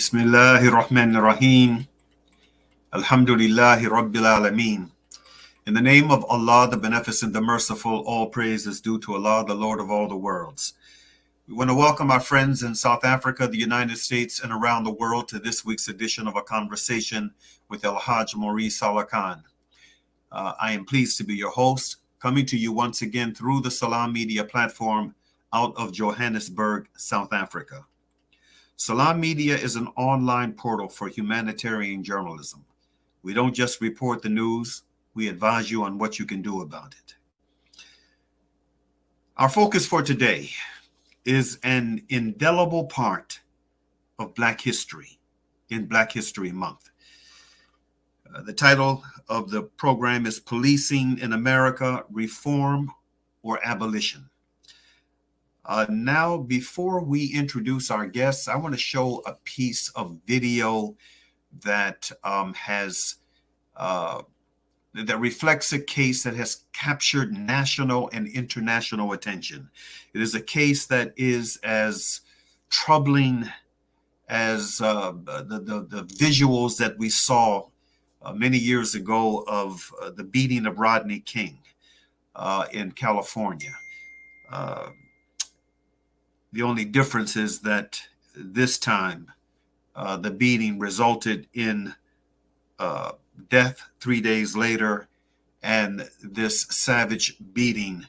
Bismillahir Rahmanir Rahim. Alhamdulillahi Rabbil Alameen. In the name of Allah, the Beneficent, the Merciful, all praise is due to Allah, the Lord of all the worlds. We want to welcome our friends in South Africa, the United States, and around the world to this week's edition of A Conversation with El-Hajj Mauri Saalakhan. I am pleased to be your host, coming to you once again through the Salam Media platform out of Johannesburg, South Africa. Salam Media is an online portal for humanitarian journalism. We don't just report the news, we advise you on what you can do about it. Our focus for today is an indelible part of Black history in Black History Month. The title of the program is Policing in America, Reform or Abolition. Now, before we introduce our guests, I want to show a piece of video that that reflects a case that has captured national and international attention. It is a case that is as troubling as the visuals that we saw many years ago of the beating of Rodney King in California. The only difference is that this time the beating resulted in death 3 days later, and this savage beating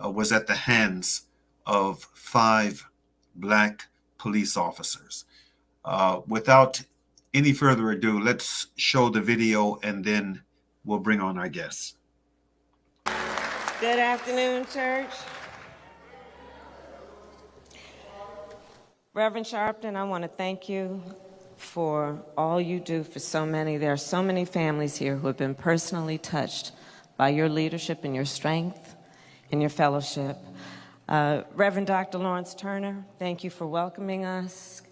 was at the hands of 5 Black police officers. Without any further ado, let's show the video and then we'll bring on our guests. Good afternoon, church. Reverend Sharpton, I want to thank you for all you do for so many. There are so many families here who have been personally touched by your leadership and your strength and your fellowship. Reverend Dr. Lawrence Turner, thank you for welcoming us.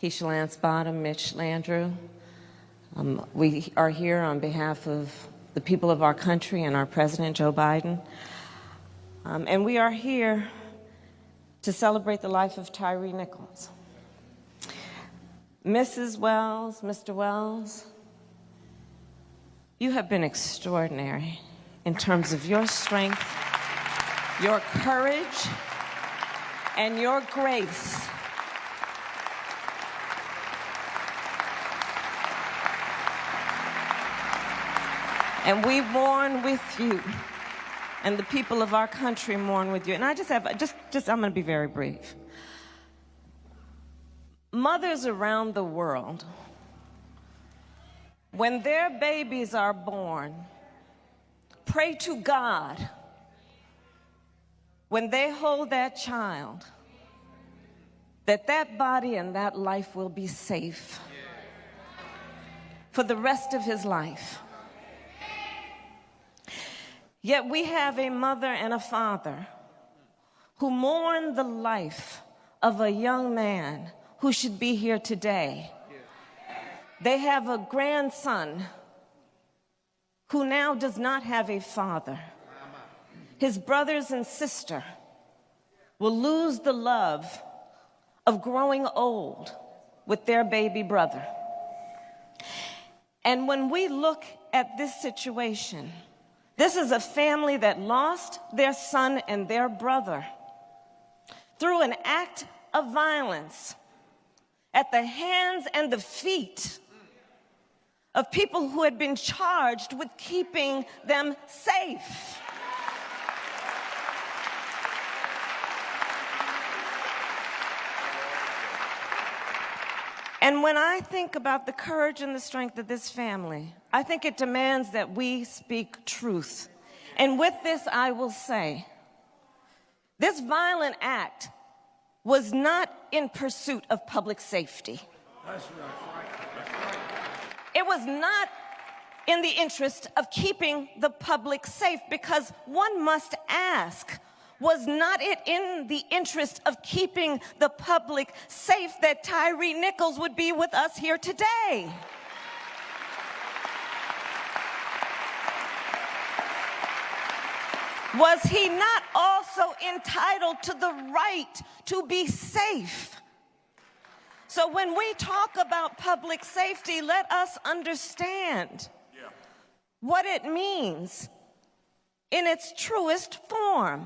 Keisha Lance Bottom, Mitch Landrew. We are here on behalf of the people of our country and our President, Joe Biden. And we are here to celebrate the life of Tyre Nichols. Mrs. Wells, Mr. Wells, you have been extraordinary in terms of your strength, your courage, and your grace. And we mourn with you, and the people of our country mourn with you. And I I'm going to be very brief. Mothers around the world, when their babies are born, pray to God when they hold that child that that body and that life will be safe for the rest of his life. Yet we have a mother and a father who mourn the life of a young man who should be here today. They have a grandson who now does not have a father. His brothers and sister will lose the love of growing old with their baby brother. And when we look at this situation, this is a family that lost their son and their brother through an act of violence at the hands and the feet of people who had been charged with keeping them safe. And when I think about the courage and the strength of this family, I think it demands that we speak truth. And with this, I will say, this violent act was not in pursuit of public safety. That's right. It was not in the interest of keeping the public safe, because one must ask, was not it in the interest of keeping the public safe that Tyre Nichols would be with us here today? Was he not also entitled to the right to be safe? So when we talk about public safety, let us understand what it means in its truest form.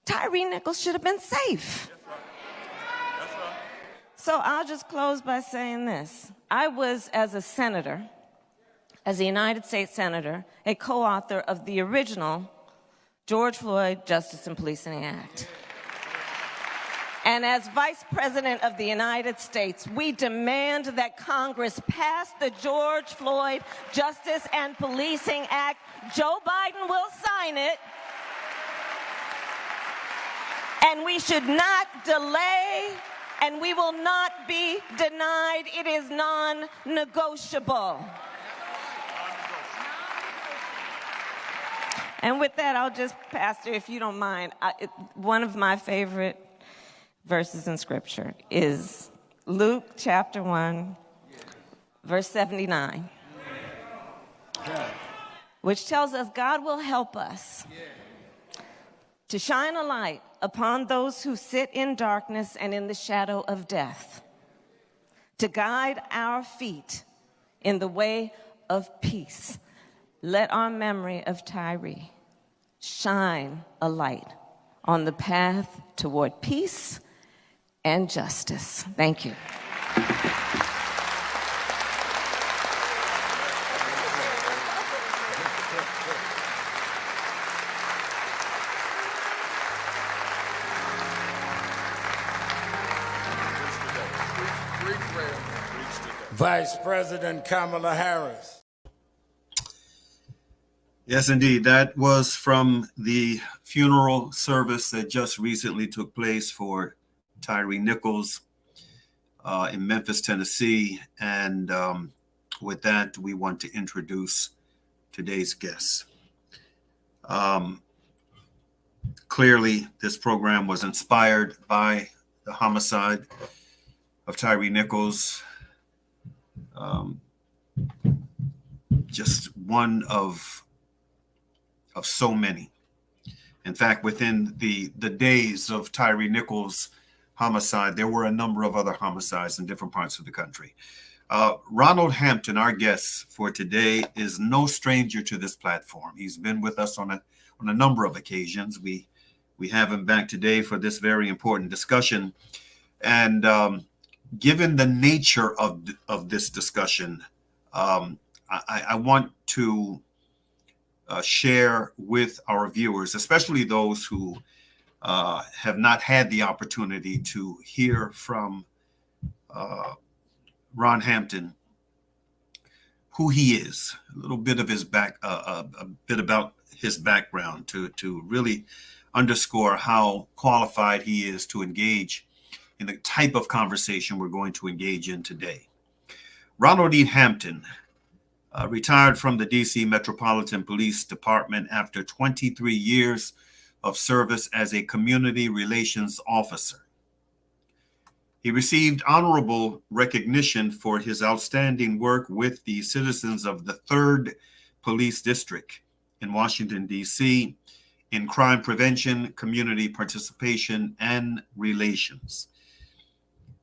Tyre Nichols should have been safe. That's right. So I'll just close by saying this. I was, as a senator, as a United States Senator, a co-author of the original George Floyd Justice and Policing Act. And as Vice President of the United States, we demand that Congress pass the George Floyd Justice and Policing Act. Joe Biden will sign it. And we should not delay, and we will not be denied. It is non-negotiable. And with that, I'll just, Pastor, if you don't mind, one of my favorite verses in Scripture is Luke chapter 1, verse 79, which tells us God will help us to shine a light upon those who sit in darkness and in the shadow of death, to guide our feet in the way of peace. Let our memory of Tyre shine a light on the path toward peace and justice. Thank you. Vice President Kamala Harris. Yes, indeed. That was from the funeral service that just recently took place for Tyre Nichols in Memphis, Tennessee. And with that, we want to introduce today's guests. Clearly, this program was inspired by the homicide of Tyre Nichols. Just one of so many. In fact, within the days of Tyre Nichols' homicide, there were a number of other homicides in different parts of the country. Ronald Hampton, our guest for today, is no stranger to this platform. He's been with us on a number of occasions. We have him back today for this very important discussion. And given the nature of this discussion, I want to share with our viewers, especially those who have not had the opportunity to hear from Ron Hampton, who he is, a little bit of his a bit about his background to really underscore how qualified he is to engage in the type of conversation we're going to engage in today. Ronald E. Hampton retired from the D.C. Metropolitan Police Department after 23 years of service as a community relations officer. He received honorable recognition for his outstanding work with the citizens of the 3rd Police District in Washington, D.C., in crime prevention, community participation, and relations.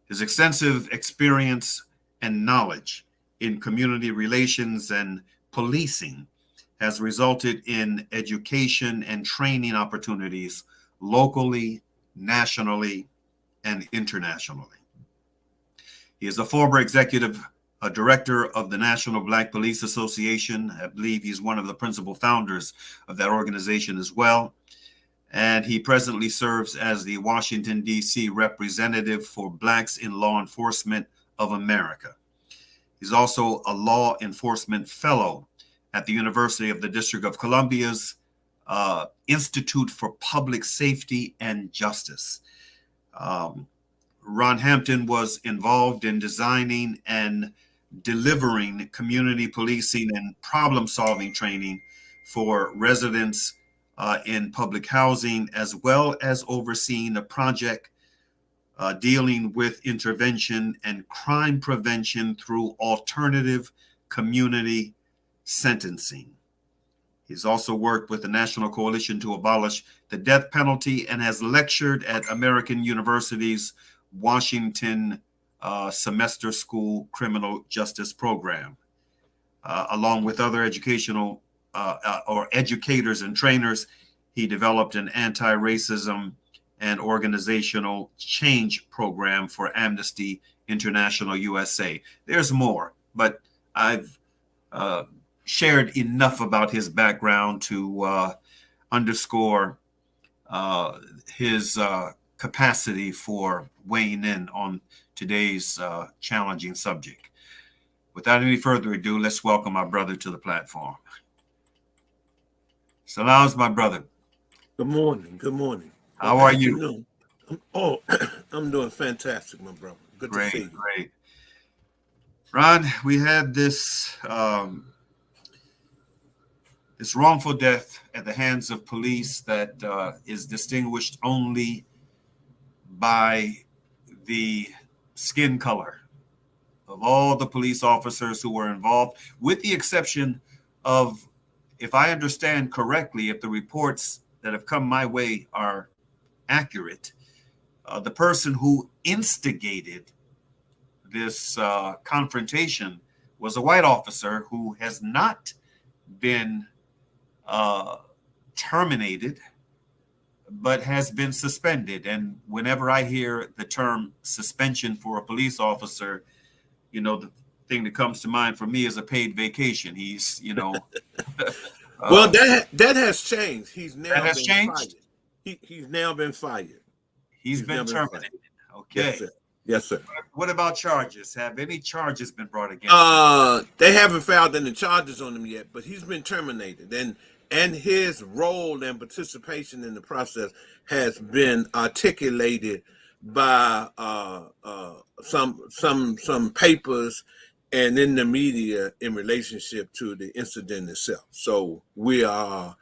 His extensive experience and knowledge in community relations and policing has resulted in education and training opportunities locally, nationally, and internationally. He is a former executive director of the National Black Police Association. I believe he's one of the principal founders of that organization as well. And he presently serves as the Washington, D.C. representative for Blacks in Law Enforcement of America. He's also a law enforcement fellow at the University of the District of Columbia's Institute for Public Safety and Justice. Ron Hampton was involved in designing and delivering community policing and problem-solving training for residents in public housing, as well as overseeing a project dealing with intervention and crime prevention through alternative community sentencing. He's also worked with the National Coalition to Abolish the Death Penalty and has lectured at American University's Washington semester school criminal justice program. Along with other educational or educators and trainers, he developed an anti-racism and organizational change program for Amnesty International USA. There's more, but I've shared enough about his background to underscore his capacity for weighing in on today's challenging subject. Without any further ado, let's welcome our brother to the platform. Salam's my brother. Good morning. Good morning. How are you? I'm doing fantastic, my brother. Good to see you. Great. Ron, we had this this wrongful death at the hands of police that is distinguished only by the skin color of all the police officers who were involved, with the exception of, if I understand correctly, if the reports that have come my way are accurate, the person who instigated this confrontation was a white officer who has not been terminated, but has been suspended. And whenever I hear the term suspension for a police officer, you know, the thing that comes to mind for me is a paid vacation. He's, you know. Well, that has changed. He's now that has been changed? fired. He's now been fired. He's been terminated. Okay. Yes, sir. Yes, sir. What about charges? Have any charges been brought against him? They haven't filed any charges on him yet, but he's been terminated. And his role and participation in the process has been articulated by some papers and in the media in relationship to the incident itself. So we are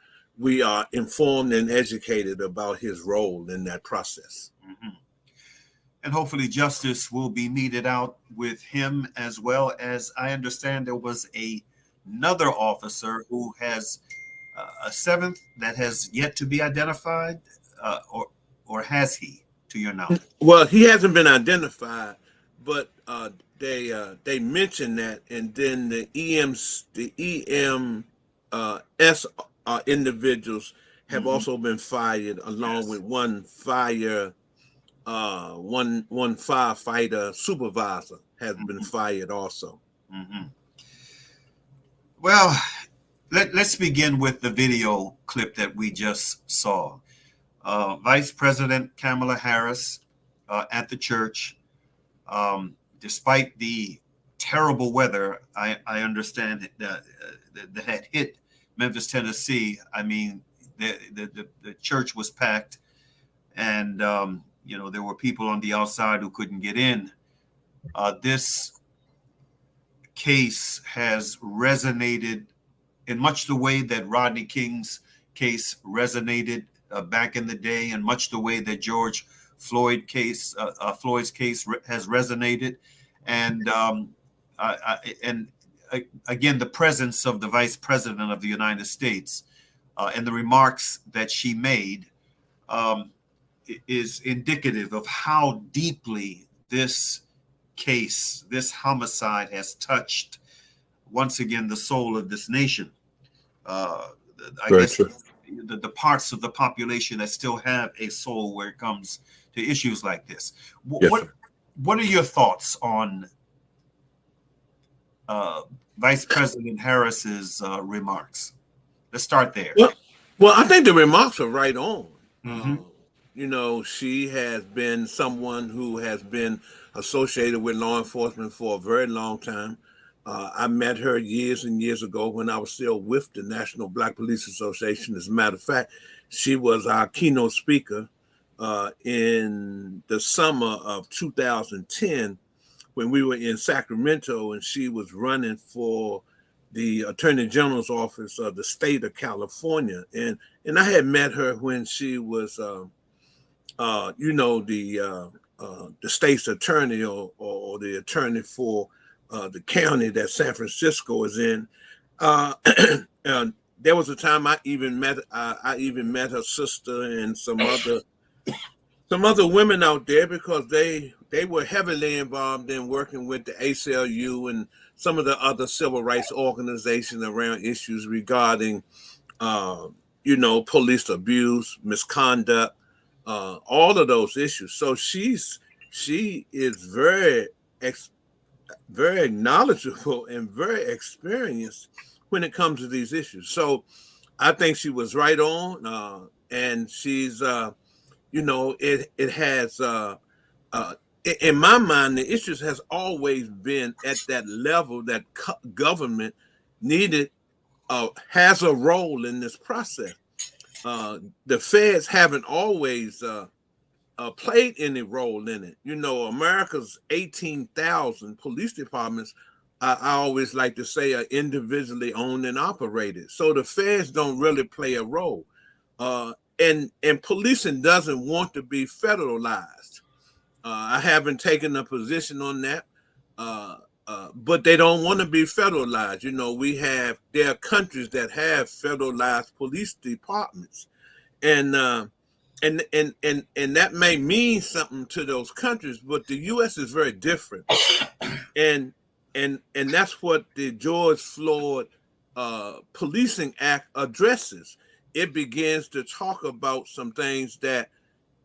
informed and educated about his role in that process. Mm-hmm. And hopefully justice will be meted out with him, as well as I understand there was another officer who has a seventh that has yet to be identified, or has he, to your knowledge? Well, he hasn't been identified, but they mentioned that, and then the EMS individuals have also been fired, along with one firefighter supervisor has been fired also. Mm-hmm. Well, let's begin with the video clip that we just saw. Vice President Kamala Harris at the church, despite the terrible weather, I understand that had hit Memphis, Tennessee. I mean, the church was packed, and you know, there were people on the outside who couldn't get in. This case has resonated in much the way that Rodney King's case resonated back in the day, and much the way that George Floyd's case has resonated. And again, the presence of the Vice President of the United States and the remarks that she made is indicative of how deeply this case, this homicide, has touched, once again, the soul of this nation. I guess the parts of the population that still have a soul where it comes to issues like this. What are your thoughts on Vice President Harris's remarks? Let's start there. Well, I think the remarks are right on. Mm-hmm. You know, she has been someone who has been associated with law enforcement for a very long time. I met her years and years ago when I was still with the National Black Police Association. As a matter of fact, she was our keynote speaker in the summer of 2010 when we were in Sacramento, and she was running for the Attorney General's office of the state of California. And I had met her when she was, you know, the state's attorney or the attorney for the county that San Francisco is in. And there was a time I even met her sister and some other women out there, because they they were heavily involved in working with the ACLU and some of the other civil rights organizations around issues regarding, uh, police abuse, misconduct, all of those issues. So she is very knowledgeable and very experienced when it comes to these issues. So I think she was right on, and she's it has uh, in my mind, the issues has always been at that level that government needed has a role in this process. The feds haven't always played any role in it. America's 18,000 police departments, I always like to say, are individually owned and operated. So the feds don't really play a role. And policing doesn't want to be federalized. I haven't taken a position on that, but they don't want to be federalized. There are countries that have federalized police departments, and that may mean something to those countries, but the U.S. is very different, and that's what the George Floyd Policing Act addresses. It begins to talk about some things that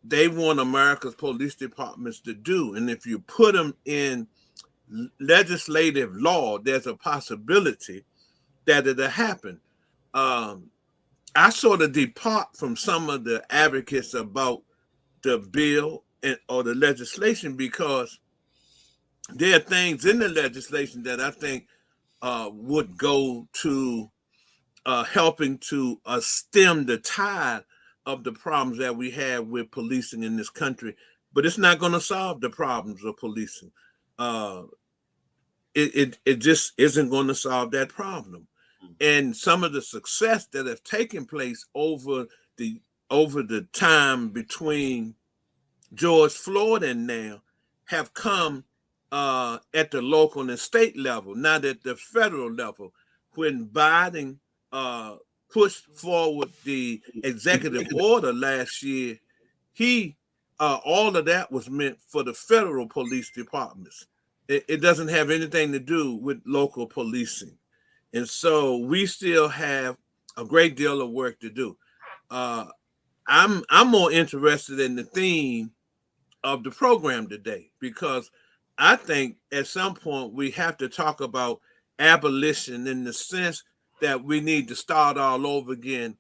they want America's police departments to do. And if you put them in legislative law, there's a possibility that it'll happen. I sort of depart from some of the advocates about the bill or the legislation because there are things in the legislation that I think would go to helping to stem the tide of the problems that we have with policing in this country, but it's not going to solve the problems of policing. It just isn't going to solve that problem. And some of the success that have taken place over the time between George Floyd and now have come at the local and state level, not at the federal level. When Biden pushed forward the executive order last year, all of that was meant for the federal police departments. It doesn't have anything to do with local policing. And so we still have a great deal of work to do. I'm more interested in the theme of the program today because I think at some point we have to talk about abolition in the sense that we need to start all over again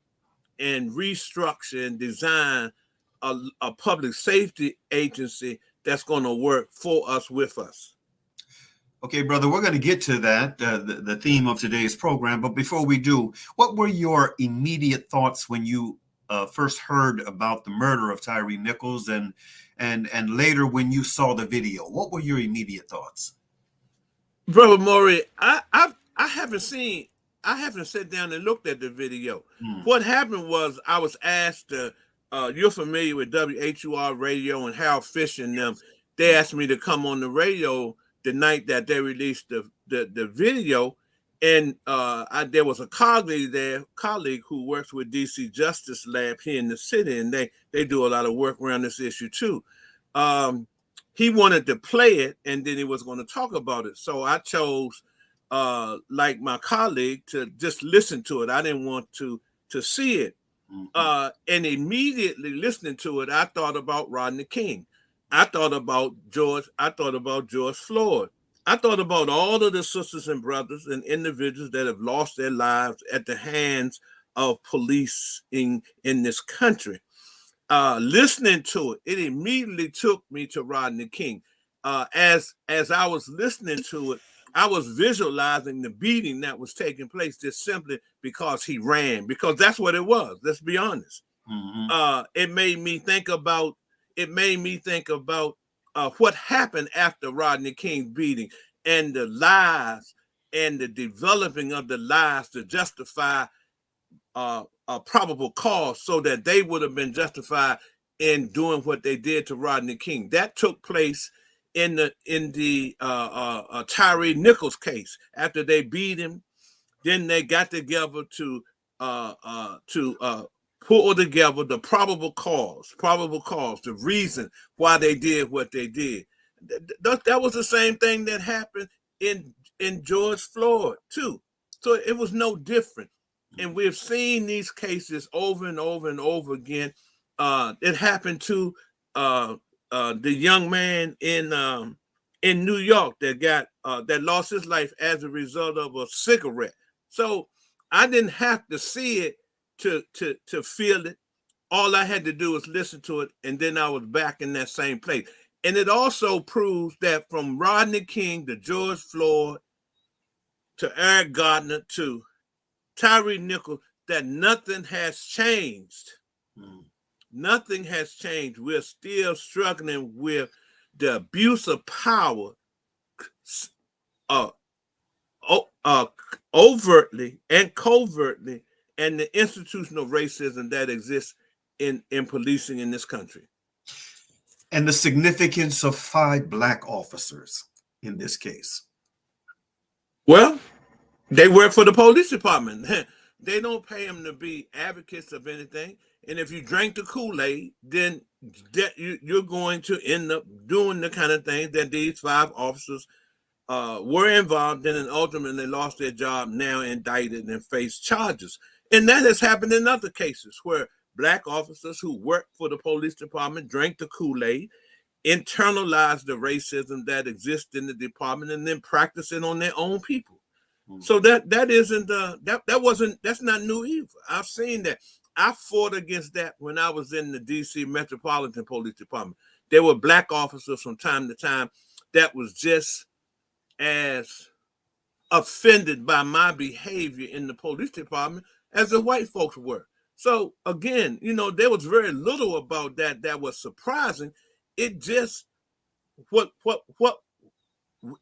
and restructure and design a public safety agency that's going to work for us, with us. Okay, brother, we're going to get to that, the theme of today's program. But before we do, what were your immediate thoughts when you first heard about the murder of Tyre Nichols and later when you saw the video? What were your immediate thoughts? Brother Mauri, I haven't sat down and looked at the video. What happened was I was asked, you're familiar with WHUR radio and Harold Fisher and them. They asked me to come on the radio the night that they released the video. And there was a colleague who works with DC Justice Lab here in the city, and they do a lot of work around this issue too. He wanted to play it, and then he was going to talk about it. So I chose, like my colleague, to just listen to it. I didn't want to see it. And immediately listening to it, I thought about Rodney King. I thought about George Floyd. I thought about all of the sisters and brothers and individuals that have lost their lives at the hands of police in this country. Listening to it immediately took me to Rodney King. As I was listening to it, I was visualizing the beating that was taking place just simply because he ran, because that's what it was. Let's be honest. It made me think about what happened after Rodney King's beating and the lies and the developing of the lies to justify a probable cause so that they would have been justified in doing what they did to Rodney King. That took place in the Tyre Nichols case. After they beat him, then they got together to pull together the probable cause, the reason why they did what they did. That was the same thing that happened in George Floyd too. So it was no different. And we've seen these cases over and over and over again. It happened to the young man in New York that lost his life as a result of a cigarette. So I didn't have to see it to feel it. All I had to do was listen to it, and then I was back in that same place. And it also proves that from Rodney King to George Floyd to Eric Gardner to Tyree Nichols, that nothing has changed. Nothing has changed. We're still struggling with the abuse of power overtly and covertly, and the institutional racism that exists in policing in this country. And the significance of 5 Black officers in this case. Well, they work for the police department. They don't pay them to be advocates of anything. And if you drink the Kool-Aid, then you're going to end up doing the kind of things that these 5 officers were involved in, and ultimately lost their job, now indicted and face charges. And that has happened in other cases where Black officers who work for the police department drank the Kool-Aid, internalized the racism that exists in the department, and then practice it on their own people. So that's not new either. I've seen that. I fought against that when I was in the DC Metropolitan Police Department. There were Black officers from time to time that was just as offended by my behavior in the police department as the white folks were. So again, there was very little about that was surprising. It just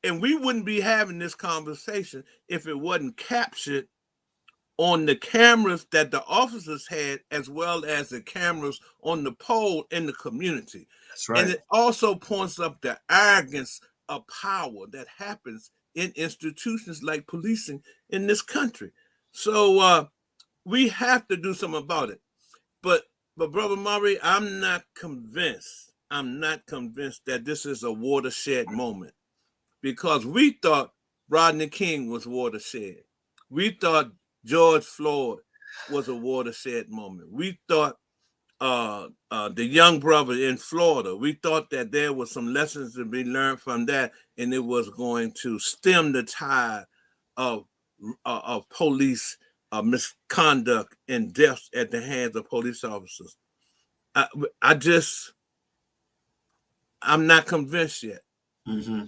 and we wouldn't be having this conversation if it wasn't captured on the cameras that the officers had, as well as the cameras on the pole in the community. That's right. And it also points up the arrogance of power that happens in institutions like policing in this country. So we have to do something about it. But Brother Mauri, I'm not convinced that this is a watershed moment, because we thought Rodney King was watershed. We thought George Floyd was a watershed moment. We thought the young brother in Florida, we thought that there was some lessons to be learned from that, and it was going to stem the tide of police misconduct and deaths at the hands of police officers. I'm not convinced yet. Mm-hmm.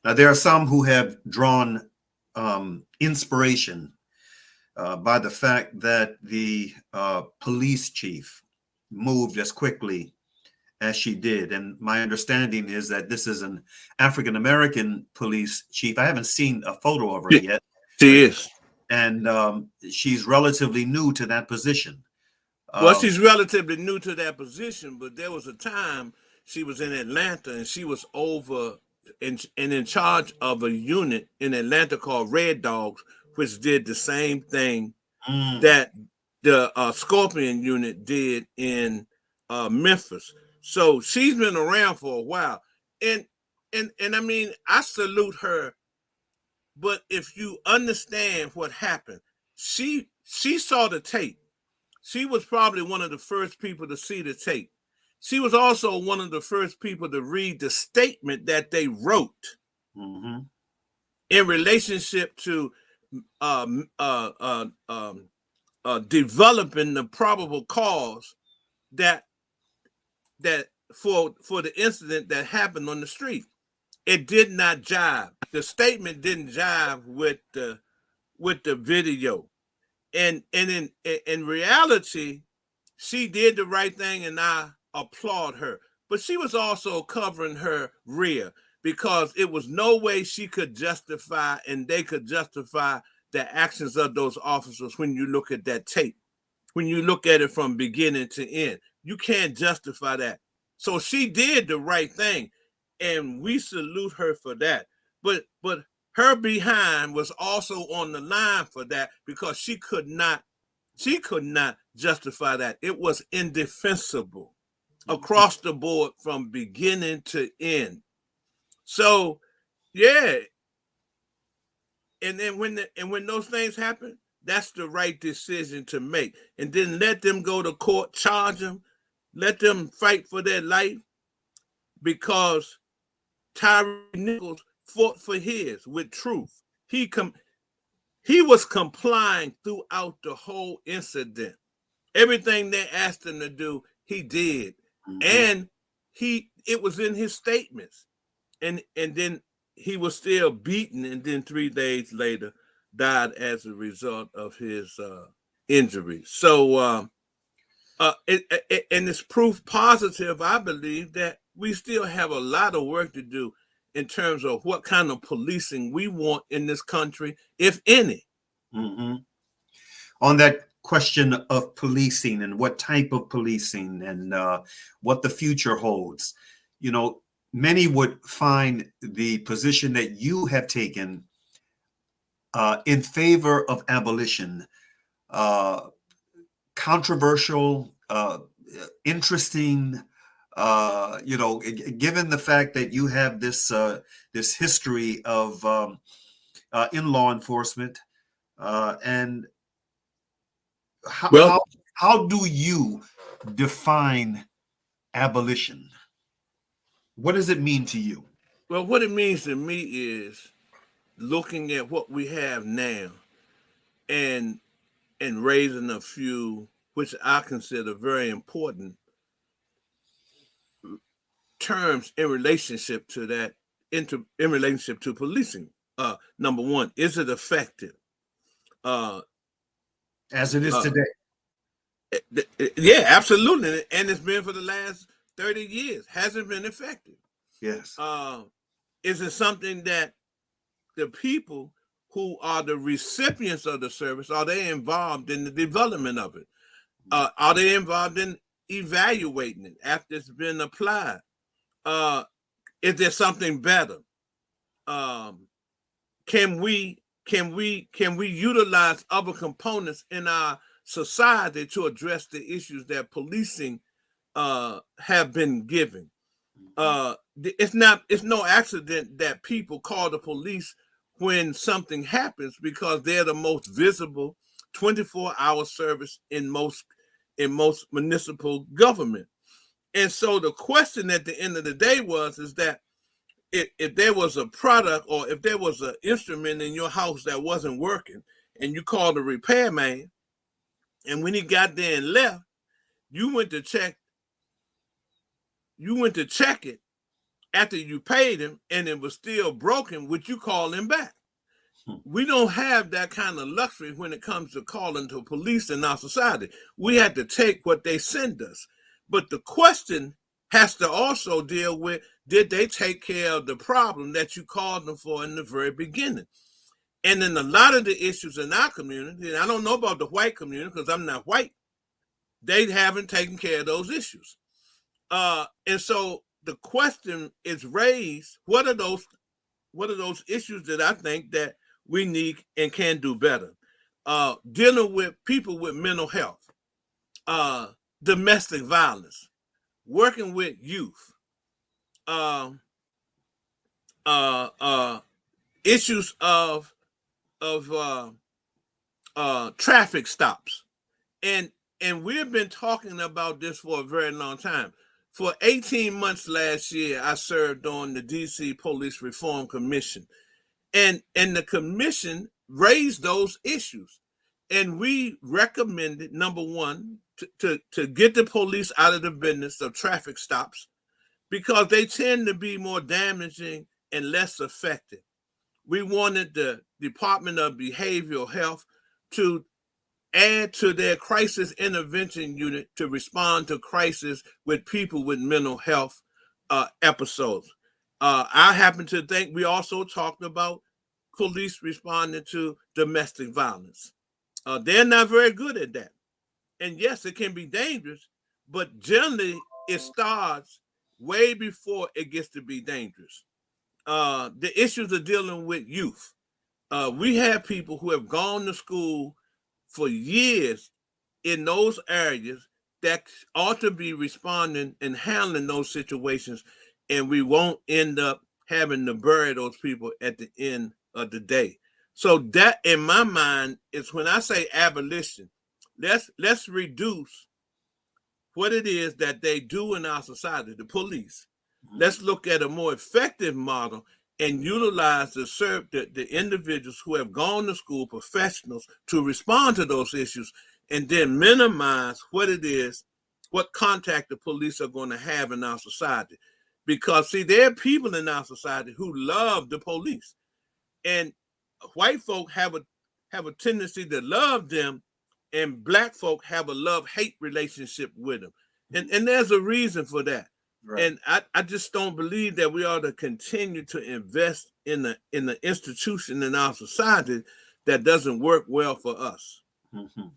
Now, there are some who have drawn inspiration by the fact that the police chief moved as quickly as she did. And my understanding is that this is an African-American police chief. I haven't seen a photo of her yet. She is. And she's relatively new to that position. Well, she's relatively new to that position, but there was a time she was in Atlanta, and she was over and in charge of a unit in Atlanta called Red Dogs, which did the same thing that the Scorpion unit did in Memphis. So she's been around for a while, and I mean, I salute her. But if you understand what happened, she saw the tape. She was probably one of the first people to see the tape. She was also one of the first people to read the statement that they wrote in relationship to developing the probable cause that for the incident that happened on the street. It did not jive. The statement didn't jive with the video, and in reality, she did the right thing, and I applaud her. But she was also covering her rear, because it was no way she could justify, and they could justify, the actions of those officers. When you look at that tape, when you look at it from beginning to end, you can't justify that. So she did the right thing, and we salute her for that. But her behind was also on the line for that, because she could not justify that. It was indefensible across the board from beginning to end. So yeah, and then when those things happen, that's the right decision to make. And then let them go to court, charge them, let them fight for their life, because Tyree Nichols fought for his with truth. He was complying throughout the whole incident. Everything they asked him to do, he did. And it was in his statements. And then he was still beaten, and then 3 days later died as a result of his injury. So and it's proof positive, I believe, that we still have a lot of work to do in terms of what kind of policing we want in this country, if any. On that question of policing and what type of policing and what the future holds, you know, many would find the position that you have taken in favor of abolition controversial, interesting, you know, given the fact that you have this this history of in law enforcement, and Well, how do you define abolition? What does it mean to you? well, what it means to me is looking at what we have now and raising a few, which I consider very important terms in relationship to that, in relationship to policing. Number one, is it effective? As it is today? Yeah, absolutely, and it's been for the last 30 years. Hasn't been effective. Yes. Is it something that the people who are the recipients of the service, are they involved in the development of it? Are they involved in evaluating it after it's been applied? Is there something better? Can we utilize other components in our society to address the issues that policing have been given? It's no accident that people call the police when something happens, because they're the most visible 24-hour service in most municipal government. And so the question at the end of the day is that if there was a product, or if there was an instrument in your house that wasn't working, and you called the repairman, and when he got there and left, you went to check it after you paid him, and it was still broken, would you call him back? We don't have that kind of luxury when it comes to calling to police in our society. We had to take what they send us. But the question has to also deal with, did they take care of the problem that you called them for in the very beginning? And in a lot of the issues in our community, and I don't know about the white community because I'm not white, they haven't taken care of those issues. And so the question is raised, what are those issues that I think that we need and can do better? Dealing with people with mental health, domestic violence, working with youth, issues of traffic stops, and we've been talking about this for a very long time. For 18 months last year, I served on the DC Police Reform Commission, and the commission raised those issues, and we recommended, number one, to get the police out of the business of traffic stops, because they tend to be more damaging and less effective. We wanted the Department of Behavioral Health to add to their crisis intervention unit to respond to crisis with people with mental health episodes. I happen to think we also talked about police responding to domestic violence. They're not very good at that. And yes, it can be dangerous, but generally it starts way before it gets to be dangerous. The issues of dealing with youth. We have people who have gone to school for years in those areas that ought to be responding and handling those situations, and we won't end up having to bury those people at the end of the day. So that, in my mind, is when I say abolition, let's reduce what it is that they do in our society, the police. Let's look at a more effective model and utilize the individuals who have gone to school, professionals, to respond to those issues, and then minimize what it is, what contact the police are going to have in our society. Because, see, there are people in our society who love the police, and white folk have a tendency to love them, and black folk have a love-hate relationship with them. And there's a reason for that. Right. And I just don't believe that we ought to continue to invest in the institution in our society that doesn't work well for us. Mm-hmm.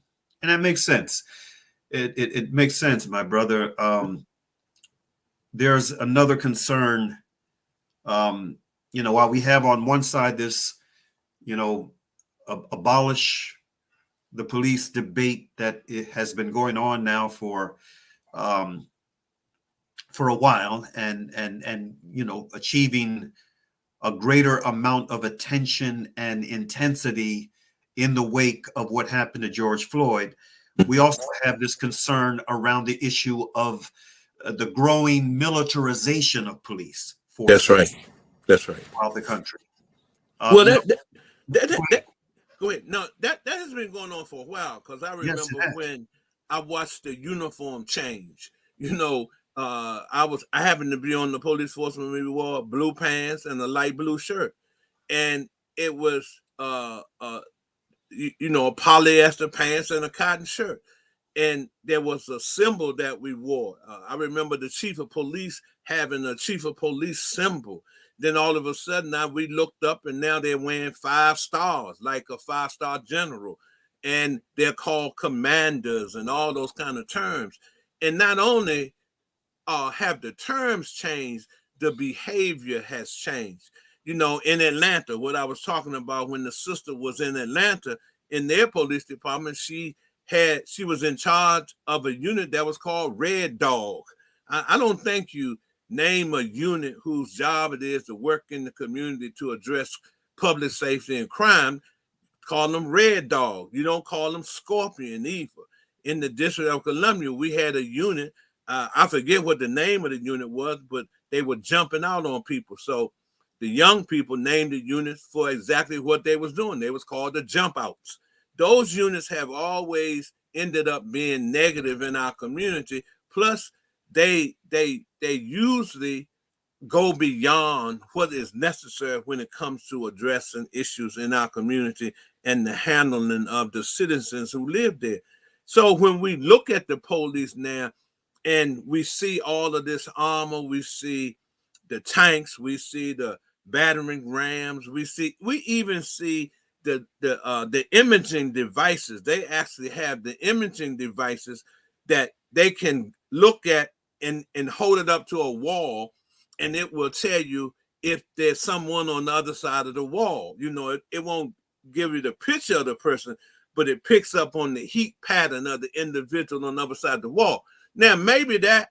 And that makes sense. It makes sense, my brother. There's another concern. While we have on one side this, abolish the police debate that it has been going on now for a while, and achieving a greater amount of attention and intensity in the wake of what happened to George Floyd. We also have this concern around the issue of the growing militarization of police forces. That's right. That's right. Throughout the country. Well, go ahead. No, that has been going on for a while, because I remember when I watched the uniform change. I happened to be on the police force when we wore blue pants and a light blue shirt, and it was polyester pants and a cotton shirt, and there was a symbol that we wore. I remember the chief of police having a chief of police symbol. Then all of a sudden, now we looked up, and now they're wearing 5 stars, like a 5-star general, and they're called commanders and all those kind of terms. And not only have the terms changed, the behavior has changed. In Atlanta, what I was talking about, when the sister was in Atlanta, in their police department, she was in charge of a unit that was called Red Dog. I don't think you name a unit whose job it is to work in the community to address public safety and crime, call them Red Dog. You don't call them Scorpion either. In the District of Columbia, we had a unit, I forget what the name of the unit was, but they were jumping out on people. So the young people named the units for exactly what they was doing. They was called the jump outs. Those units have always ended up being negative in our community. Plus, they usually go beyond what is necessary when it comes to addressing issues in our community and the handling of the citizens who live there. So when we look at the police now, and we see all of this armor, we see the tanks, we see the battering rams, we even see the imaging devices. They actually have the imaging devices that they can look at and hold it up to a wall, and it will tell you if there's someone on the other side of the wall. It won't give you the picture of the person, but it picks up on the heat pattern of the individual on the other side of the wall. Now, maybe that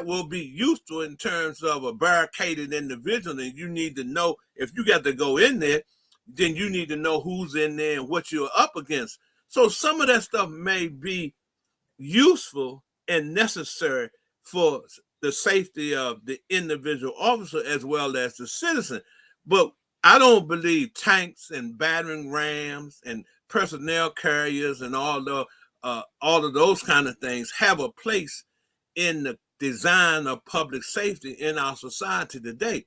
will be useful in terms of a barricaded individual, and you need to know, if you got to go in there, then you need to know who's in there and what you're up against. So some of that stuff may be useful and necessary for the safety of the individual officer as well as the citizen. But I don't believe tanks and battering rams and personnel carriers and all of those kind of things have a place in the design of public safety in our society today.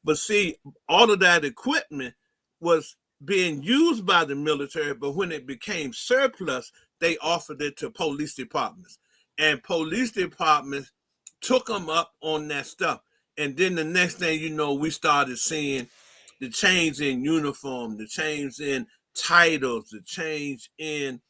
But see, all of that equipment was being used by the military, but when it became surplus, they offered it to police departments. And police departments took them up on that stuff. And then the next thing you know, we started seeing the change in uniform, the change in titles, the change in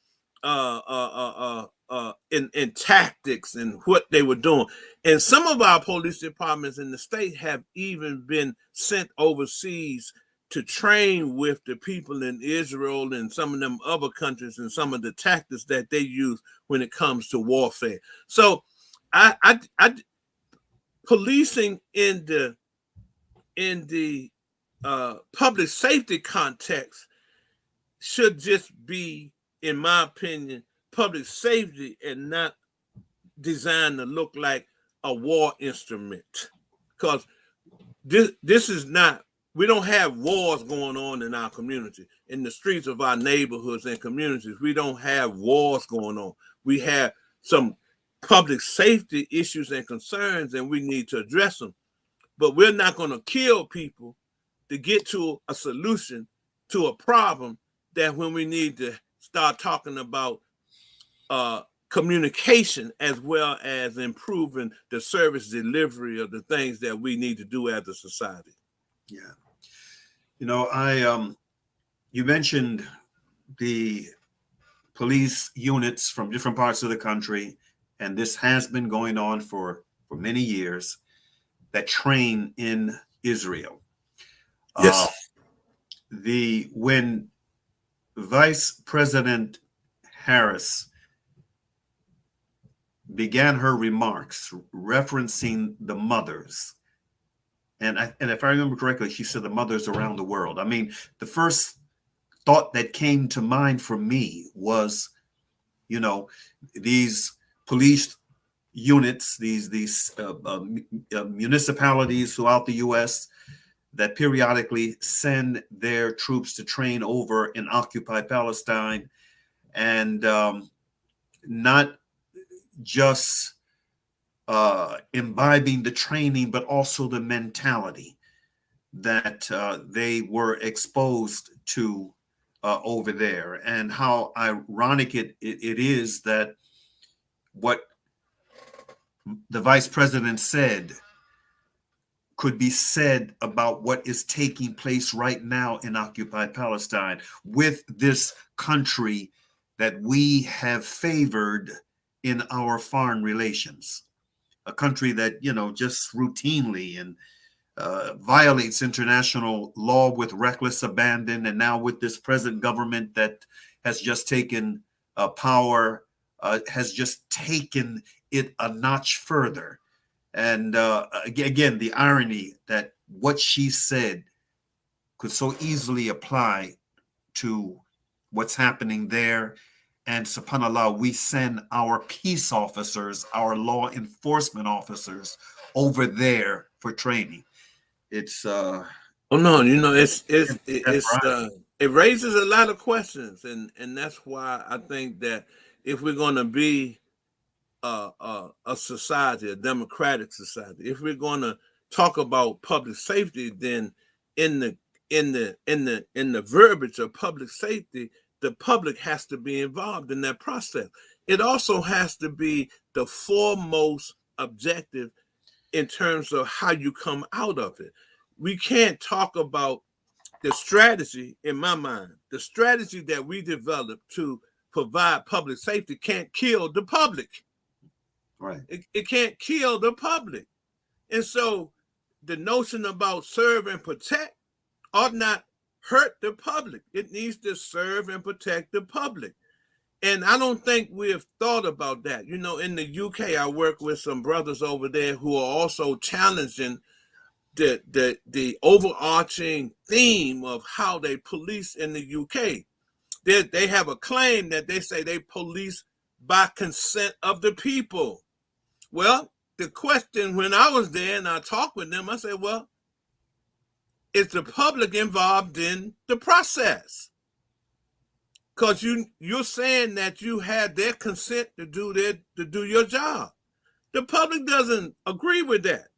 tactics and what they were doing. And some of our police departments in the state have even been sent overseas to train with the people in Israel and some of them other countries and some of the tactics that they use when it comes to warfare. So policing in the in the public safety context should just be, in my opinion, public safety and not designed to look like a war instrument. Because this is not, we don't have wars going on in our community, in the streets of our neighborhoods and communities. We don't have wars going on. We have some public safety issues and concerns, and we need to address them. But we're not going to kill people to get to a solution to a problem that when we need to start talking about communication as well as improving the service delivery of the things that we need to do as a society. Yeah. You know, you mentioned the police units from different parts of the country, and this has been going on for many years, that train in Israel. Yes. When Vice President Harris began her remarks referencing the mothers, and if I remember correctly, she said the mothers around the world. I mean, the first thought that came to mind for me was, you know, these police units, these municipalities throughout the U.S. that periodically send their troops to train over in occupied Palestine, and not just imbibing the training, but also the mentality that they were exposed to over there, and how ironic it is that what the vice president said could be said about what is taking place right now in occupied Palestine with this country that we have favored in our foreign relations, a country that, you know, just routinely and violates international law with reckless abandon. And now with this present government that has just taken power, has just taken it a notch further. And again, the irony that what she said could so easily apply to what's happening there. And subhanAllah, we send our peace officers, our law enforcement officers over there for training. It's oh no, you know, it raises a lot of questions, and that's why I think that if we're going to be a society, a democratic society, if we're going to talk about public safety, then in the verbiage of public safety, the public has to be involved in that process. It also has to be the foremost objective in terms of how you come out of it. We can't talk about the strategy, in my mind, the strategy that we developed to provide public safety can't kill the public. right. It can't kill the public. And so the notion about serve and protect ought not hurt the public. It needs to serve and protect the public. And I don't think we have thought about that. You know, in the UK, I work with some brothers over there who are also challenging the overarching theme of how they police in the UK. They have a claim that they say they police by consent of the people. Well, the question when I was there and I talked with them, I said, well, is the public involved in the process? Because you're saying that you had their consent to do your job. The public doesn't agree with that,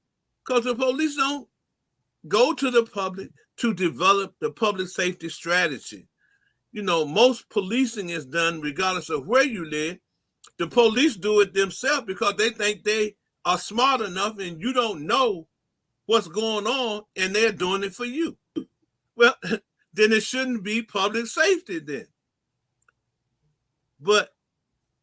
because the police don't go to the public to develop the public safety strategy. You know, most policing is done regardless of where you live. The police do it themselves because they think they are smart enough and you don't know what's going on and they're doing it for you. Well, then it shouldn't be public safety then. But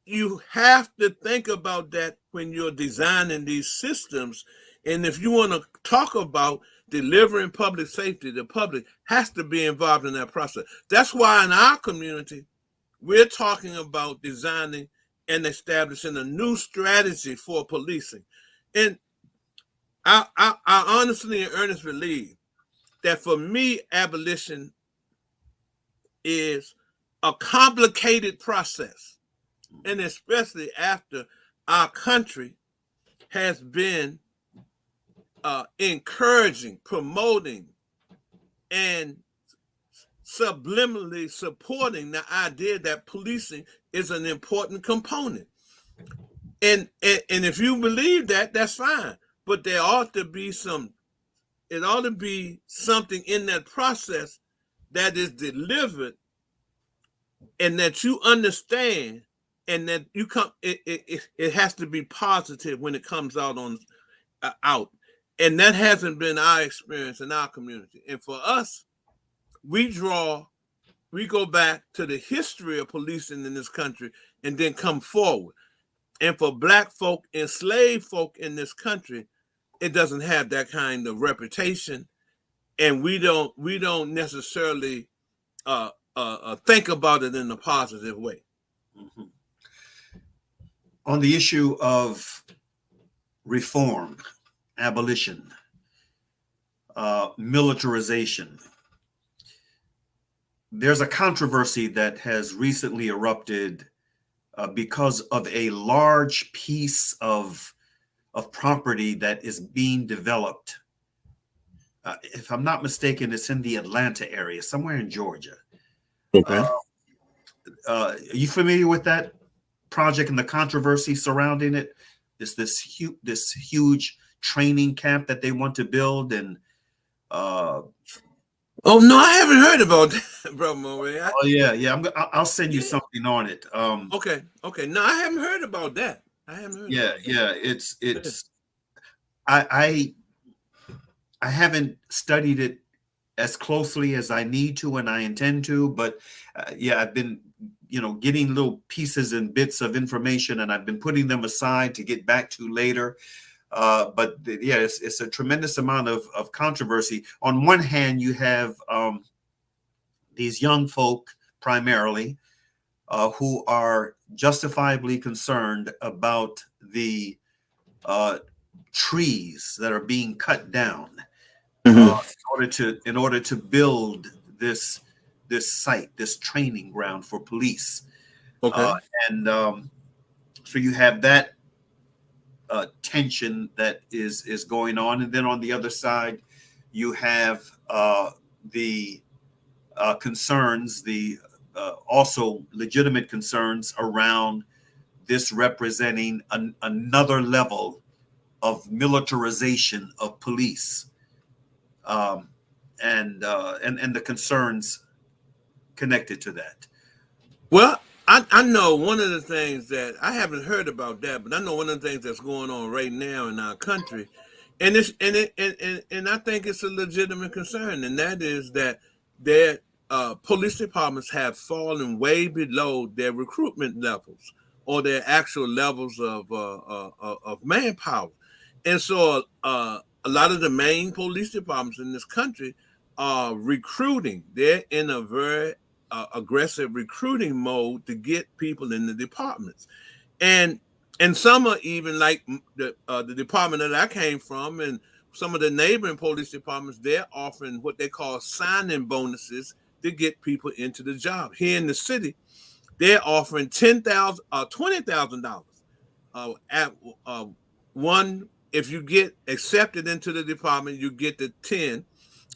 you have to think about that when you're designing these systems. And if you want to talk about delivering public safety, the public has to be involved in that process. That's why in our community, we're talking about designing and establishing a new strategy for policing. And I honestly and earnestly believe that for me, abolition is a complicated process, and especially after our country has been encouraging, promoting, and subliminally supporting the idea that policing is an important component. And if you believe that, that's fine. But there ought to be it ought to be something in that process that is delivered and that you understand, and that you come, it has to be positive when it comes out. And that hasn't been our experience in our community. And for us, we go back to the history of policing in this country and then come forward. And for Black folk, enslaved folk in this country, it doesn't have that kind of reputation, and we don't necessarily think about it in a positive way. Mm-hmm. On the issue of reform, abolition, militarization, there's a controversy that has recently erupted because of a large piece of property that is being developed. If I'm not mistaken, it's in the Atlanta area, somewhere in Georgia. Okay. Are you familiar with that project and the controversy surrounding it? It's this huge training camp that they want to build, and oh no, I haven't heard about that, bro, Mauri. Oh yeah. I'll send you something on it. Okay. No, I haven't heard about that. I haven't heard. Yeah. It's. I haven't studied it as closely as I need to and I intend to, but I've been, getting little pieces and bits of information, and I've been putting them aside to get back to later. But it's a tremendous amount of controversy. On one hand, you have these young folk primarily who are justifiably concerned about the trees that are being cut down in order to build this site, this training ground for police. Okay. So you have that tension that is going on, and then on the other side, you have the concerns, the also legitimate concerns around this representing another level of militarization of police, and the concerns connected to that. Well, I know one of the things that I haven't heard about that, but I know one of the things that's going on right now in our country, and I think it's a legitimate concern, and that is that their police departments have fallen way below their recruitment levels or their actual levels of manpower, and so a lot of the main police departments in this country are recruiting. They're in a very aggressive recruiting mode to get people in the departments, and some are even like the department that I came from, and some of the neighboring police departments. They're offering what they call sign-in bonuses to get people into the job. Here in the city, they're offering $20,000 at one. If you get accepted into the department, you get the 10.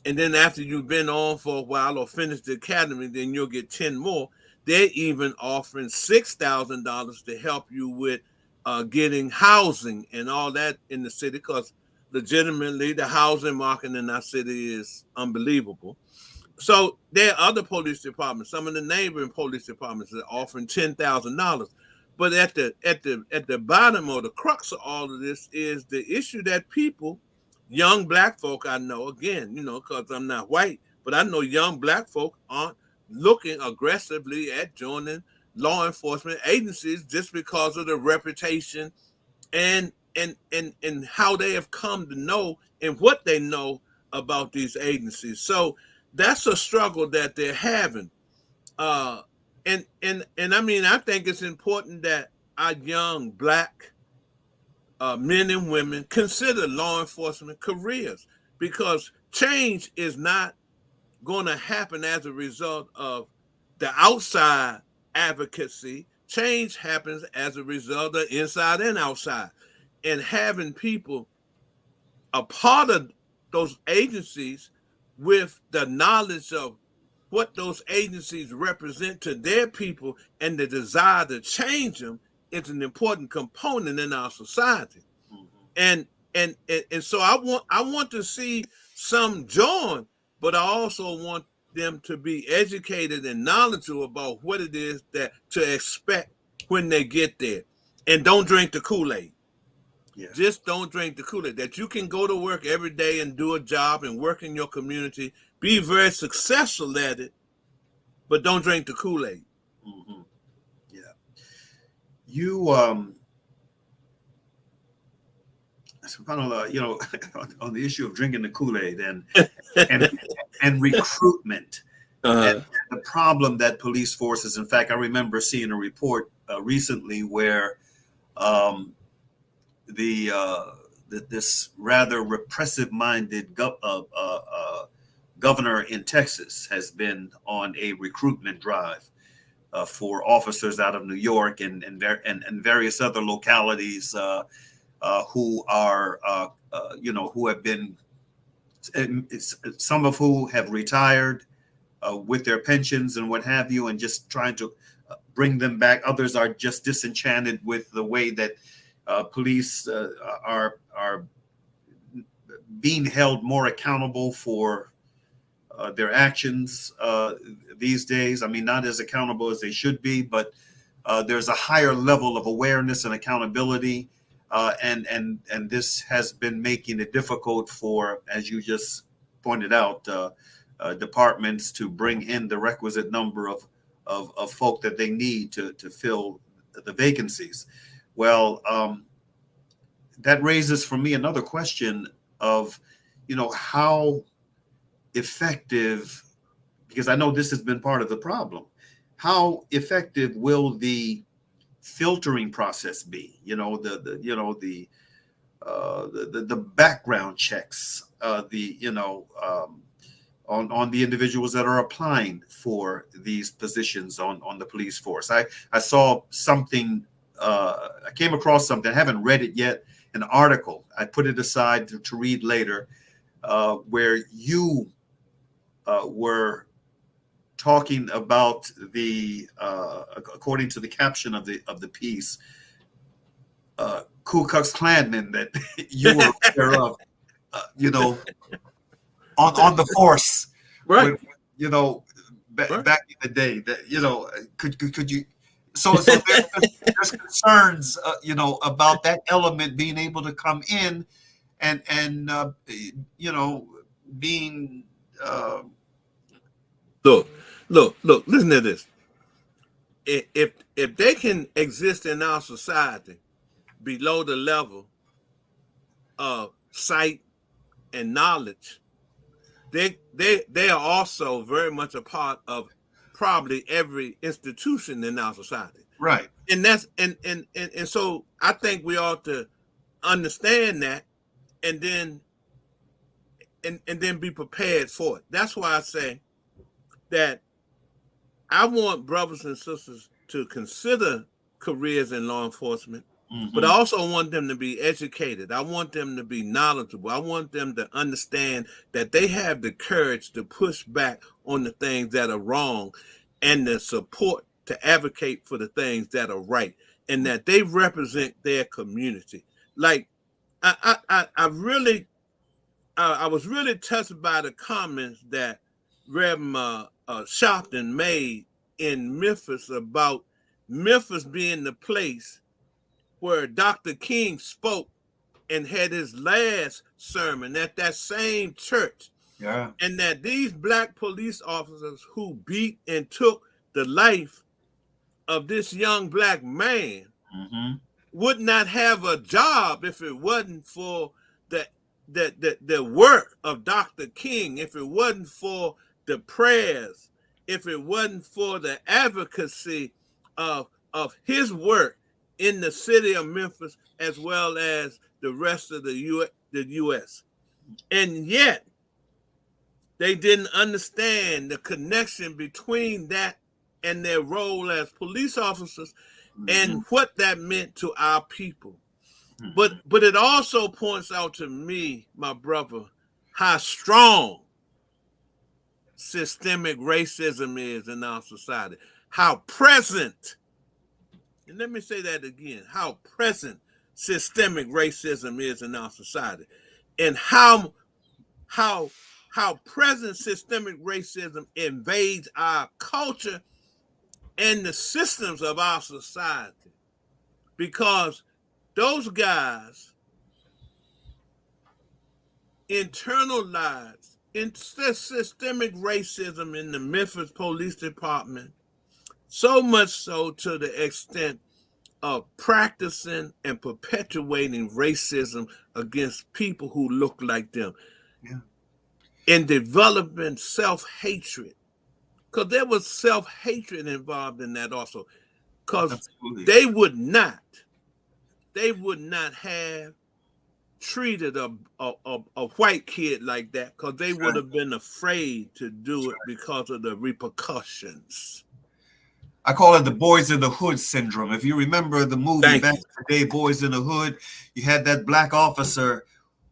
And then after you've been on for a while or finished the academy, then you'll get 10 more. They're even offering $6,000 to help you with getting housing and all that in the city, because legitimately the housing market in our city is unbelievable. So there are other police departments, some of the neighboring police departments that are offering $10,000. But at the bottom or the crux of all of this is the issue that people, young Black folk, I know, again, because I'm not white, but I know young Black folk aren't looking aggressively at joining law enforcement agencies just because of the reputation and how they have come to know and what they know about these agencies. So that's a struggle that they're having. And I mean, I think it's important that our young Black men and women consider law enforcement careers, because change is not going to happen as a result of the outside advocacy. Change happens as a result of inside and outside. And having people a part of those agencies with the knowledge of what those agencies represent to their people and the desire to change them is an important component in our society. And so I want to see some join, but I also want them to be educated and knowledgeable about what it is that to expect when they get there. And don't drink the Kool-Aid. Yeah. Just don't drink the Kool-Aid. That you can go to work every day and do a job and work in your community, be very successful at it, but don't drink the Kool-Aid. Mm-hmm. Yeah. You kind of you know, on the issue of drinking the Kool-Aid and recruitment, and the problem that police forces. In fact, I remember seeing a report recently where this rather repressive-minded governor in Texas has been on a recruitment drive for officers out of New York and various other localities who are who have been, some of who have retired with their pensions and what have you, and just trying to bring them back. Others are just disenchanted with the way that police are being held more accountable for their actions these days. I mean, not as accountable as they should be, but there's a higher level of awareness and accountability, and this has been making it difficult for, as you just pointed out, departments to bring in the requisite number of folk that they need to fill the vacancies. Well, that raises for me another question of, how effective, because I know this has been part of the problem, how effective will the filtering process be? The background checks, on the individuals that are applying for these positions on the police force. I saw something. I came across something. I haven't read it yet. An article. I put it aside to read later, where you were talking about the, according to the caption of the piece, Ku Klux Klansmen that you were aware of, on the force, right? Back in the day. That could you? So there's concerns, about that element being able to come in and being. Look, listen to this. If they can exist in our society below the level of sight and knowledge, they are also very much a part of probably every institution in our society. Right. And that's and so I think we ought to understand that and then be prepared for it. That's why I say that I want brothers and sisters to consider careers in law enforcement, but I also want them to be educated. I want them to be knowledgeable. I want them to understand that they have the courage to push back on the things that are wrong and the support to advocate for the things that are right, and that they represent their community. Like I was really touched by the comments that Reverend Sharpton made in Memphis about Memphis being the place where Dr. King spoke and had his last sermon at that same church. Yeah. And that these black police officers who beat and took the life of this young black man would not have a job if it wasn't for the work of Dr. King, if it wasn't for the prayers, if it wasn't for the advocacy of his work in the city of Memphis, as well as the rest of the U.S. And yet, They didn't understand the connection between that and their role as police officers and what that meant to our people. But it also points out to me, my brother, how strong systemic racism is in our society, how present, and let me say that again, how present systemic racism is in our society, and how present systemic racism invades our culture and the systems of our society. Because those guys internalized systemic racism in the Memphis Police Department, so much so to the extent of practicing and perpetuating racism against people who look like them. Yeah. And developing self-hatred. Because there was self-hatred involved in that also. Because they would not have treated a white kid like that, because they would have been afraid to do it because of the repercussions. I call it the Boys in the Hood syndrome. If you remember the movie back in the day, Boys in the Hood, you had that black officer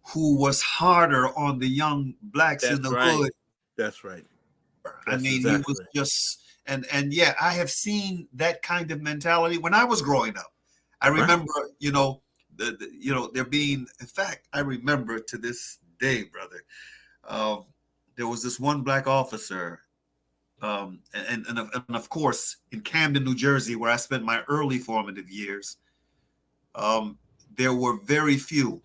who was harder on the young blacks in the hood. That's right. I mean, he was just, and yeah, I have seen that kind of mentality when I was growing up. I remember, you know, there being, in fact, I remember to this day, brother, there was this one black officer, and of course, in Camden, New Jersey, where I spent my early formative years, there were very few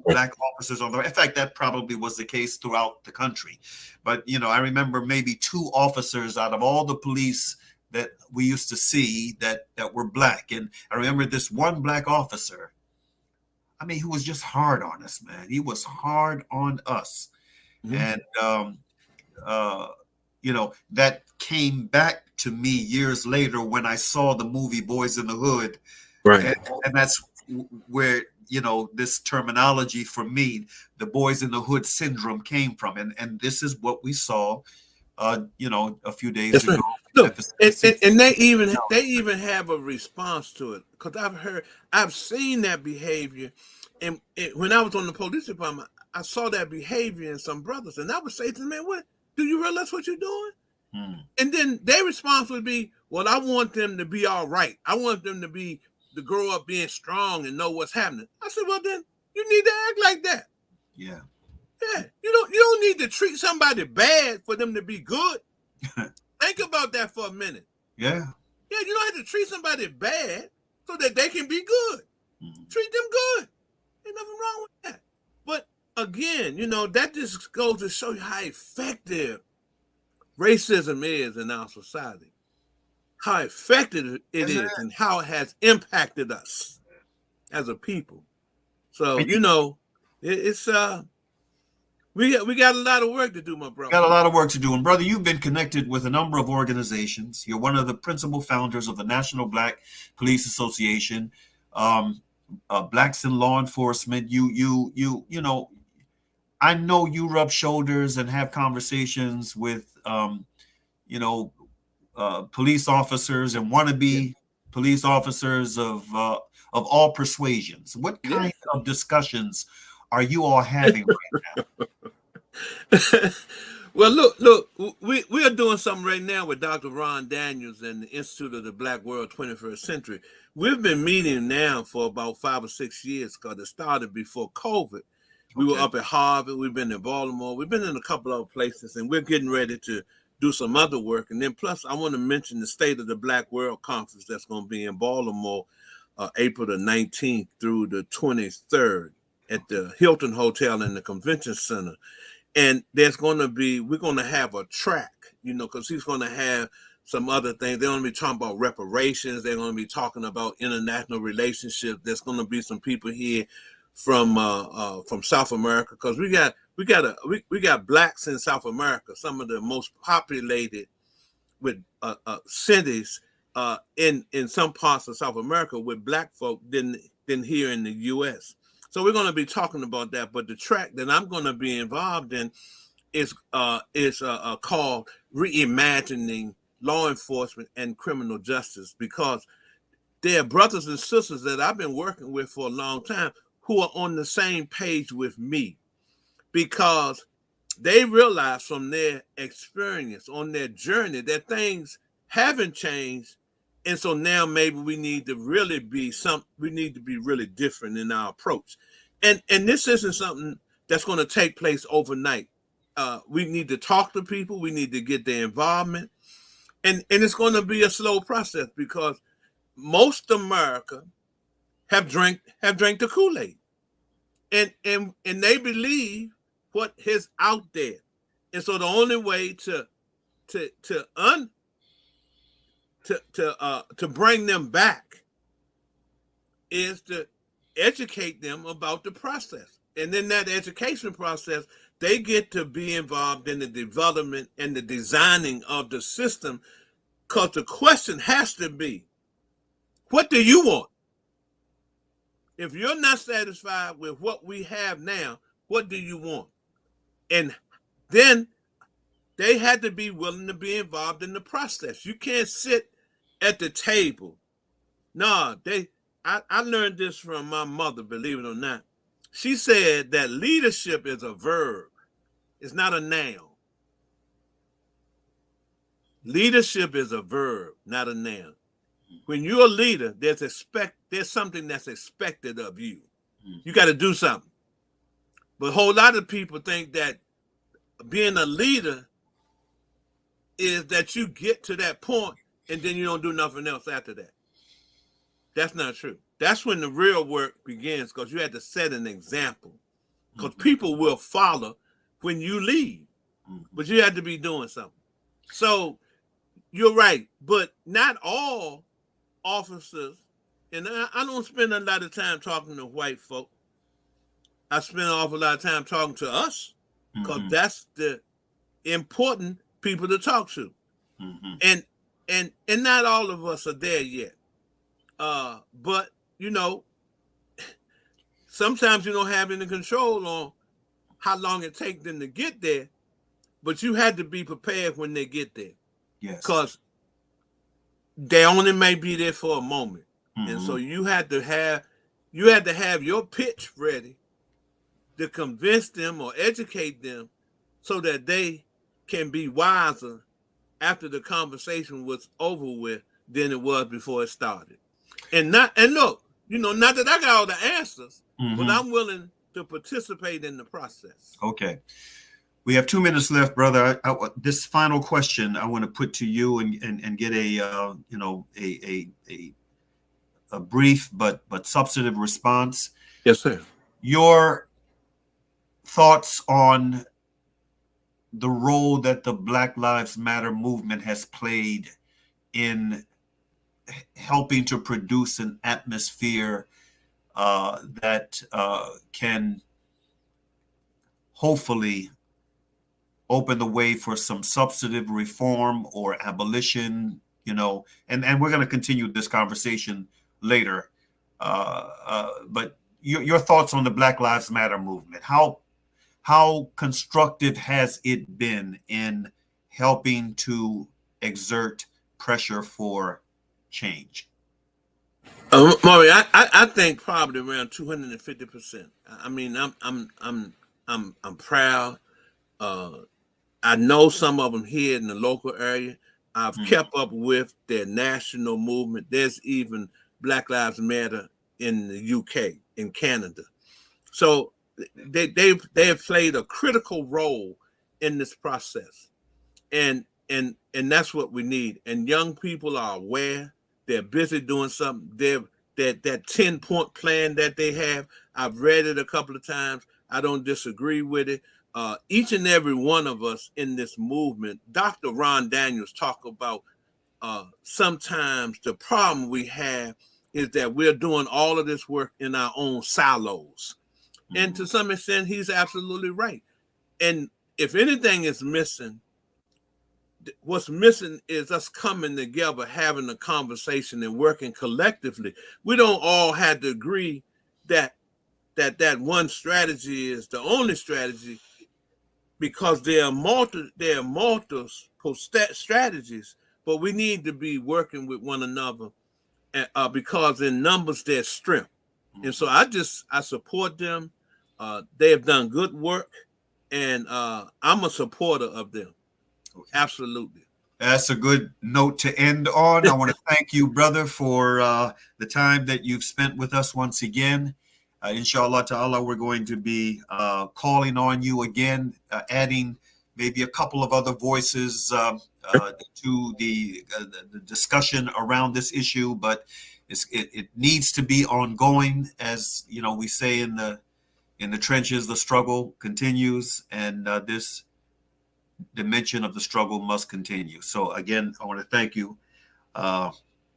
black officers on the. In fact, that probably was the case throughout the country. But, you know, I remember maybe 2 officers out of all the police that we used to see that were black. And I remember this one black officer, I mean, he was just hard on us, man. He was hard on us. And, you know, that came back to me years later when I saw the movie Boys in the Hood. Right. And that's where, you know, this terminology for me, the Boys in the Hood syndrome, came from. And this is what we saw, you know, a few days ago. Look, and they even have a response to it, because I've seen that behavior, and when I was on the police department, I saw that behavior in some brothers, and I would say to them, man, what, do you realize what you're doing? And then their response would be, well, I want them to be all right. I want them to grow up being strong and know what's happening. I said, well, then you need to act like that. Yeah. Yeah. You don't need to treat somebody bad for them to be good. Think about that for a minute. Yeah. Yeah, you don't have to treat somebody bad so that they can be good. Treat them good. Ain't nothing wrong with that. But again, you know, that just goes to show you how effective racism is in our society. How effective it is and how it has impacted us as a people. So, you know, it's we got a lot of work to do, my brother. Got a lot of work to do. And brother, you've been connected with a number of organizations. You're one of the principal founders of the National Black Police Association, Blacks in Law Enforcement. You know, I know you rub shoulders and have conversations with, you know, police officers and wannabe police officers of all persuasions. What kind of discussions are you all having right now? Well, look, we are doing something right now with Dr. Ron Daniels and the Institute of the Black World 21st Century. We've been meeting now for about 5 or 6 years, because it started before COVID. We were up at Harvard. We've been in Baltimore. We've been in a couple of places, and we're getting ready to do some other work. And then plus, I want to mention the State of the Black World Conference that's going to be in Baltimore, April the 19th through the 23rd at the Hilton Hotel in the Convention Center. And we're going to have a track, you know, because he's going to have some other things. They're going to be talking about reparations. They're going to be talking about international relationships. There's going to be some people here from South America, because we got blacks in South America, some of the most populated with cities in some parts of South America with black folk than here in the U.S. So we're going to be talking about that. But the track that I'm going to be involved in is called Reimagining Law Enforcement and Criminal Justice, because there are brothers and sisters that I've been working with for a long time who are on the same page with me, because they realize from their experience on their journey that things haven't changed. And so now maybe we need to really be really different in our approach. And this isn't something that's going to take place overnight. We need to talk to people. We need to get their involvement. And it's going to be a slow process, because most America have drank the Kool-Aid. And they believe what is out there. And so the only way to bring them back is to educate them about the process. And in that education process, they get to be involved in the development and the designing of the system, because the question has to be, what do you want? If you're not satisfied with what we have now, what do you want? And then they had to be willing to be involved in the process. You can't sit at the table. No, I learned this from my mother, believe it or not. She said that leadership is a verb. It's not a noun. Leadership is a verb, not a noun. When you're a leader, there's something that's expected of you. You got to do something. But a whole lot of people think that being a leader is that you get to that point and then you don't do nothing else after that. That's not true. That's when the real work begins, because you have to set an example. Because people will follow when you lead, but you have to be doing something. So you're right, but not all officers, and I don't spend a lot of time talking to white folk. I spend an awful lot of time talking to us, because that's the important people to talk to. And not all of us are there yet. But sometimes you don't have any control on how long it takes them to get there, but you had to be prepared when they get there. Yes. Because they only may be there for a moment. And so you had to have your pitch ready to convince them or educate them so that they can be wiser after the conversation was over with than it was before it started. And look, not that I got all the answers, but I'm willing to participate in the process. Okay. We have 2 minutes left, brother. This final question I want to put to you and get a brief but substantive response. Yes, sir. Your thoughts on the role that the Black Lives Matter movement has played in helping to produce an atmosphere that can hopefully open the way for some substantive reform or abolition, and we're going to continue this conversation later. But your thoughts on the Black Lives Matter movement, how constructive has it been in helping to exert pressure for change? Mauri, I think probably around 250%. I mean, I'm proud. I know some of them here in the local area. I've kept up with their national movement. There's even Black Lives Matter in the UK, in Canada. So they have played a critical role in this process, and that's what we need. And young people are aware. They're busy doing something. That 10-point plan that they have, I've read it a couple of times. I don't disagree with it. Each and every one of us in this movement, Dr. Ron Daniels talk about sometimes the problem we have is that we're doing all of this work in our own silos. And to some extent, he's absolutely right. And if anything is missing, what's missing is us coming together, having a conversation and working collectively. We don't all have to agree that that one strategy is the only strategy, because there are multiple strategies, but we need to be working with one another, because in numbers there's strength. And so I support them. They have done good work, and I'm a supporter of them. Okay. Absolutely. That's a good note to end on. I want to thank you, brother, for the time that you've spent with us once again. Inshallah ta'ala, we're going to be calling on you again, adding maybe a couple of other voices to the discussion around this issue, but it needs to be ongoing. As you know, we say in the trenches, the struggle continues, and this dimension of the struggle must continue. So again, I want to thank you.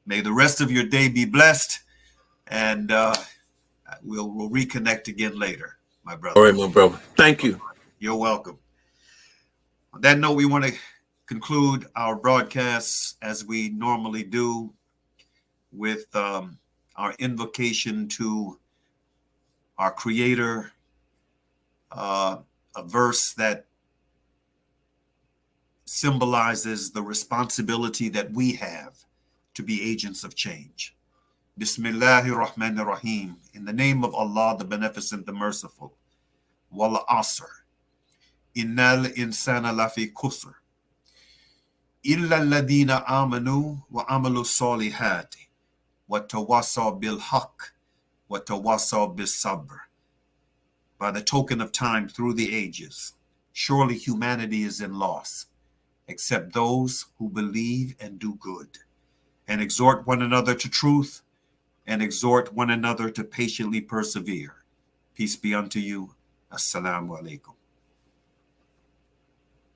May the rest of your day be blessed, and we'll reconnect again later, my brother. All right, my brother. Thank you. You're welcome. On that note, we want to conclude our broadcasts as we normally do with our invocation to our Creator, a verse that symbolizes the responsibility that we have to be agents of change. Bismillahir Rahmanir Rahim. In the name of Allah, the Beneficent, the Merciful. Wal Asr. Innal insana lafi kusr. Illa alladhina amanu wa amalu salihati. Wa tawasaw bil haqq. Wa tawasaw bis sabr. By the token of time through the ages, surely humanity is in loss, except those who believe and do good, and exhort one another to truth, and exhort one another to patiently persevere. Peace be unto you. Assalamu alaikum.